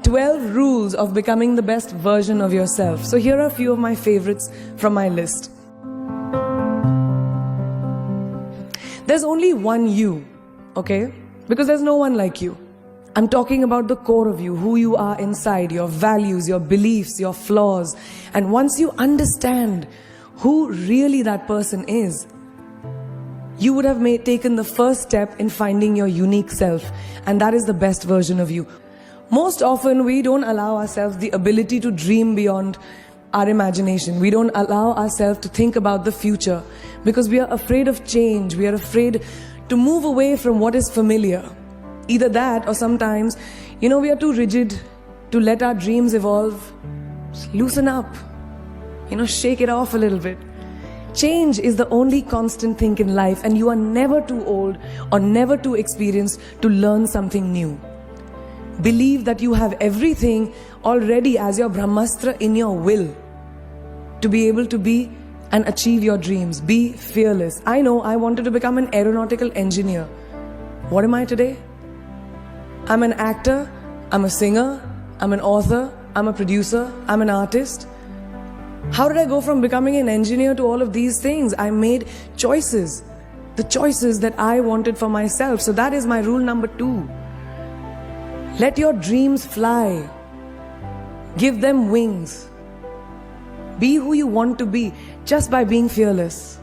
12 rules of becoming the best version of yourself. So here are a few of my favorites from my list. There's only one you, okay? Because there's no one like you. I'm talking about the core of you, who you are inside, your values, your beliefs, your flaws. And once you understand who really that person is, you would have taken the first step in finding your unique self. And that is the best version of you. Most often, we don't allow ourselves the ability to dream beyond our imagination. We don't allow ourselves to think about the future because we are afraid of change. We are afraid to move away from what is familiar. Either that or sometimes, we are too rigid to let our dreams evolve. Just loosen up, shake it off a little bit. Change is the only constant thing in life, and you are never too old or never too experienced to learn something new. Believe that you have everything already as your Brahmastra in your will to be able to be and achieve your dreams. Be fearless. I know I wanted to become an aeronautical engineer. What am I today? I'm an actor, I'm a singer, I'm an author, I'm a producer, I'm an artist. How did I go from becoming an engineer to all of these things? I made choices, the choices that I wanted for myself. So that is my rule number 2. Let your dreams fly. Give them wings. Be who you want to be just by being fearless.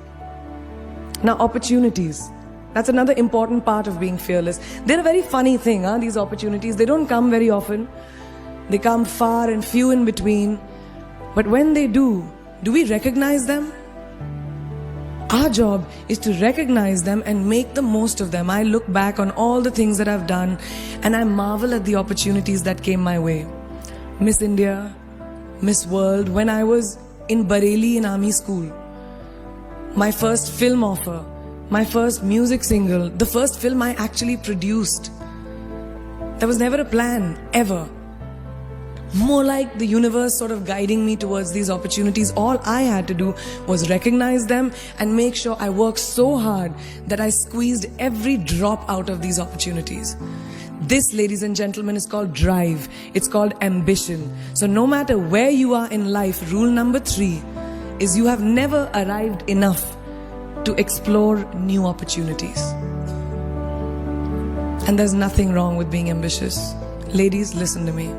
Now, opportunities. That's another important part of being fearless. They're a very funny thing, these opportunities. They don't come very often. They come far and few in between. But when they do we recognize them? Our job is to recognize them and make the most of them. I look back on all the things that I've done and I marvel at the opportunities that came my way. Miss India, Miss World, when I was in Bareilly in army school. My first film offer. My first music single, the first film I actually produced. There was never a plan, ever. More like the universe sort of guiding me towards these opportunities. All I had to do was recognize them and make sure I worked so hard that I squeezed every drop out of these opportunities. This, ladies and gentlemen, is called drive. It's called ambition. So no matter where you are in life, rule number 3 is you have never arrived enough to explore new opportunities. And there's nothing wrong with being ambitious. Ladies, listen to me.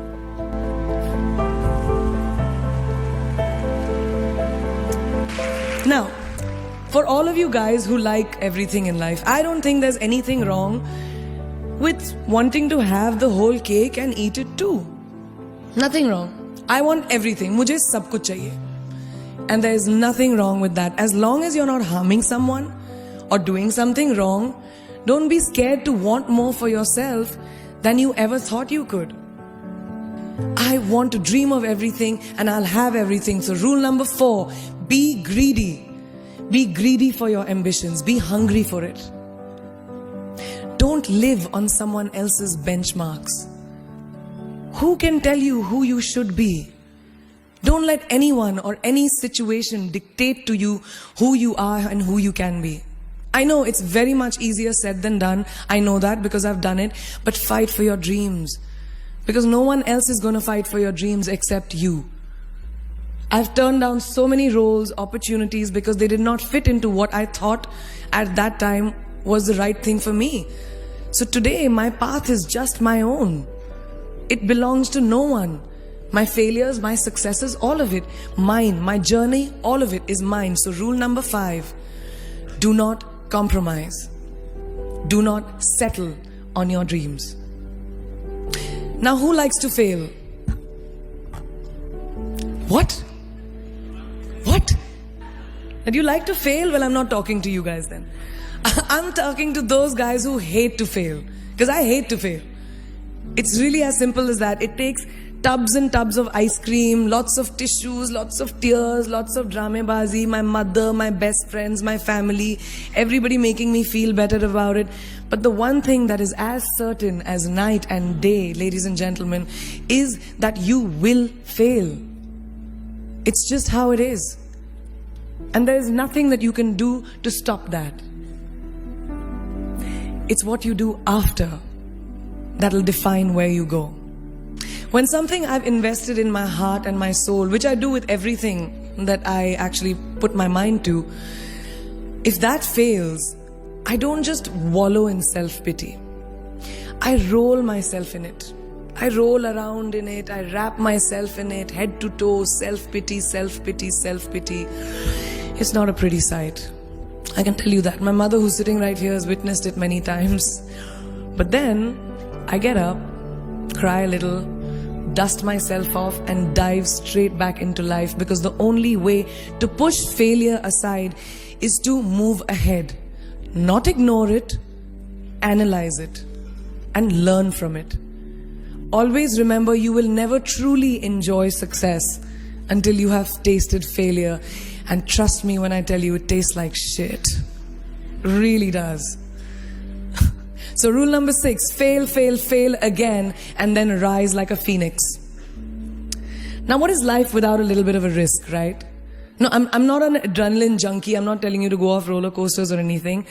Now, for all of you guys who like everything in life, I don't think there's anything wrong with wanting to have the whole cake and eat it too. Nothing wrong. I want everything. Mujhe sab kuch chahiye. And there is nothing wrong with that. As long as you're not harming someone or doing something wrong, don't be scared to want more for yourself than you ever thought you could. I want to dream of everything and I'll have everything. So rule number 4, be greedy. Be greedy for your ambitions. Be hungry for it. Don't live on someone else's benchmarks. Who can tell you who you should be? Don't let anyone or any situation dictate to you who you are and who you can be. I know it's very much easier said than done. I know that because I've done it. But fight for your dreams. Because no one else is going to fight for your dreams except you. I've turned down so many roles, opportunities because they did not fit into what I thought at that time was the right thing for me. So today my path is just my own. It belongs to no one. My failures, my successes, all of it, mine. My journey, all of it is mine. So rule number 5, do not compromise. Do not settle on your dreams. Now, who likes to fail? What? That you like to fail? Well, I'm not talking to you guys then. I'm talking to those guys who hate to fail. Because I hate to fail. It's really as simple as that. It takes tubs and tubs of ice cream, lots of tissues, lots of tears, lots of dramebazi, my mother, my best friends, my family, everybody making me feel better about it. But the one thing that is as certain as night and day, ladies and gentlemen, is that you will fail. It's just how it is. And there is nothing that you can do to stop that. It's what you do after that'll define where you go. When something I've invested in my heart and my soul, which I do with everything that I actually put my mind to, if that fails, I don't just wallow in self-pity. I roll myself in it. I roll around in it. I wrap myself in it, head to toe, self-pity, self-pity, self-pity. It's not a pretty sight. I can tell you that. My mother, who's sitting right here, has witnessed it many times. But then I get up, cry a little, dust myself off and dive straight back into life, because the only way to push failure aside is to move ahead. Not ignore it, analyze it, and learn from it. Always remember, you will never truly enjoy success until you have tasted failure. And trust me when I tell you, it tastes like shit. Really does. So rule number 6, fail, fail, fail again, and then rise like a phoenix. Now, what is life without a little bit of a risk, right? No, I'm not an adrenaline junkie. I'm not telling you to go off roller coasters or anything.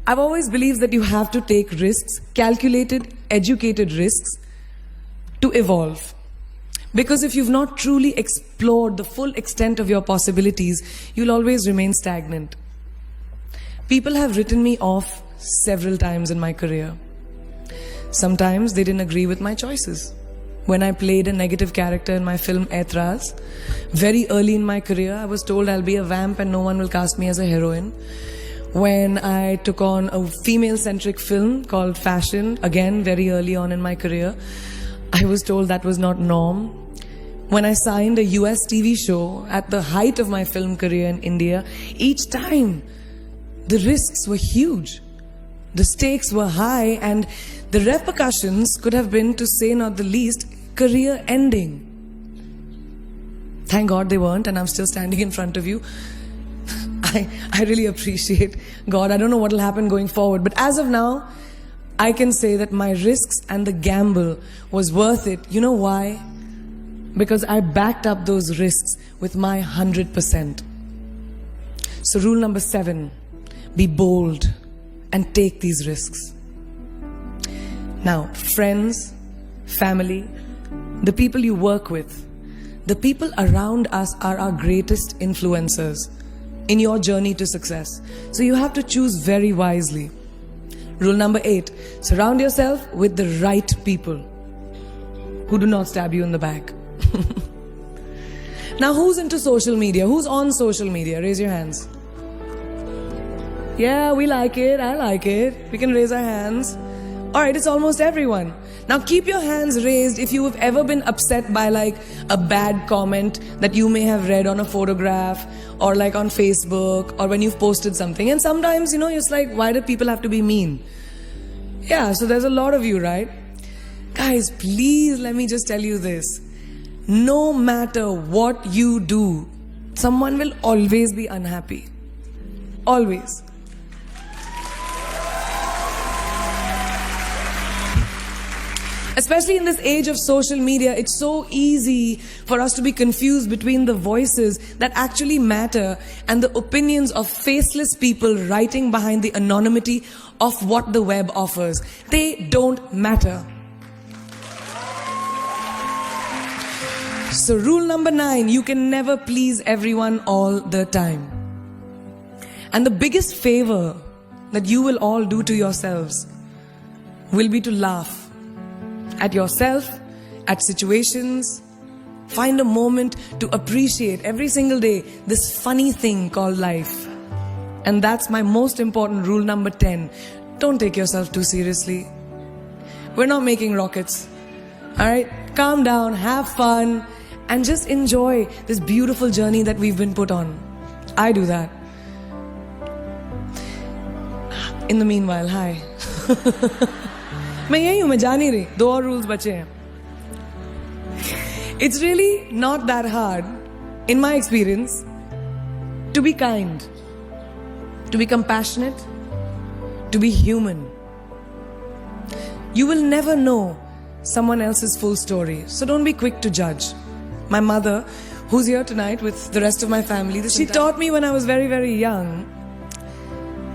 I've always believed that you have to take risks, calculated, educated risks, to evolve. Because if you've not truly explored the full extent of your possibilities, you'll always remain stagnant. People have written me off several times in my career. Sometimes they didn't agree with my choices. When I played a negative character in my film Aitraz, very early in my career, I was told I'll be a vamp and no one will cast me as a heroine. When I took on a female-centric film called Fashion, again very early on in my career, I was told that was not norm. When I signed a US TV show at the height of my film career in India, each time the risks were huge. The stakes were high, and the repercussions could have been, to say not the least, career ending. Thank God they weren't, and I'm still standing in front of you. I really appreciate God. I don't know what will happen going forward, but as of now, I can say that my risks and the gamble was worth it. You know why? Because I backed up those risks with my 100%. So rule number 7, be bold and take these risks. Now, friends, family, the people you work with, the people around us are our greatest influencers in your journey to success. So you have to choose very wisely. Rule number 8, surround yourself with the right people who do not stab you in the back. Now, who's into social media? Who's on social media? Raise your hands. Yeah, we like it. I like it. We can raise our hands. Alright, it's almost everyone. Now keep your hands raised if you have ever been upset by like a bad comment that you may have read on a photograph or like on Facebook or when you've posted something. And sometimes, you're just like, why do people have to be mean? Yeah, so there's a lot of you, right? Guys, please let me just tell you this. No matter what you do, someone will always be unhappy. Always. Especially in this age of social media, it's so easy for us to be confused between the voices that actually matter and the opinions of faceless people writing behind the anonymity of what the web offers. They don't matter. So rule number 9, you can never please everyone all the time. And the biggest favor that you will all do to yourselves will be to laugh at yourself, at situations. Find a moment to appreciate every single day this funny thing called life. And that's my most important rule number 10. Don't take yourself too seriously. We're not making rockets. Alright? Calm down, have fun, and just enjoy this beautiful journey that we've been put on. I do that. In the meanwhile, hi. मैं यही हूँ, मैं जा नहीं रही. 2 और rules बचे हैं. It's really not that hard, in my experience, to be kind, to be compassionate, to be human. You will never know someone else's full story, so don't be quick to judge. My mother, who's here tonight with the rest of my family, she taught me when I was very, very young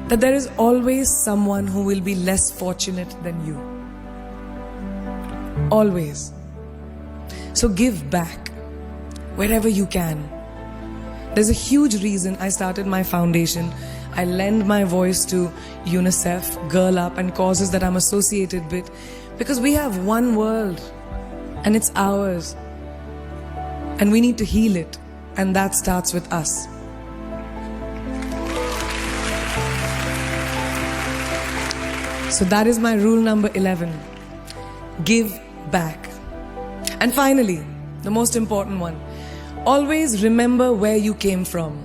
that there is always someone who will be less fortunate than you. Always. So give back wherever you can. There's a huge reason I started my foundation. I lend my voice to UNICEF, Girl Up, and causes that I'm associated with, because we have one world and it's ours. And we need to heal it, and that starts with us. So that is my rule number 11. Give back. And finally, the most important one, always remember where you came from.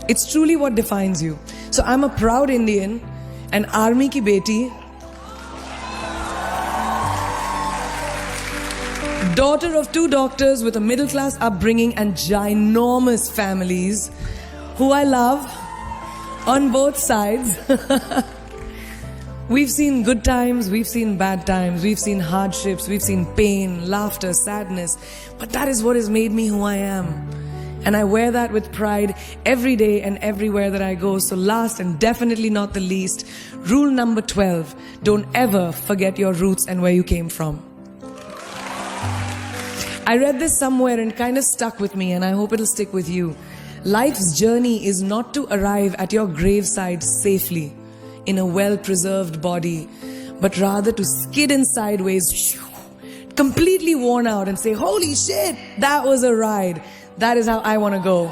It's truly what defines you. So I'm a proud Indian, an army ki beti, daughter of 2 doctors with a middle class upbringing and ginormous families who I love on both sides. We've seen good times, we've seen bad times, we've seen hardships, we've seen pain, laughter, sadness. But that is what has made me who I am. And I wear that with pride every day and everywhere that I go. So last and definitely not the least, rule number 12, don't ever forget your roots and where you came from. I read this somewhere and kind of stuck with me, and I hope it'll stick with you. Life's journey is not to arrive at your graveside safely in a well-preserved body, but rather to skid in sideways, completely worn out, and say, holy shit, that was a ride. That is how I want to go.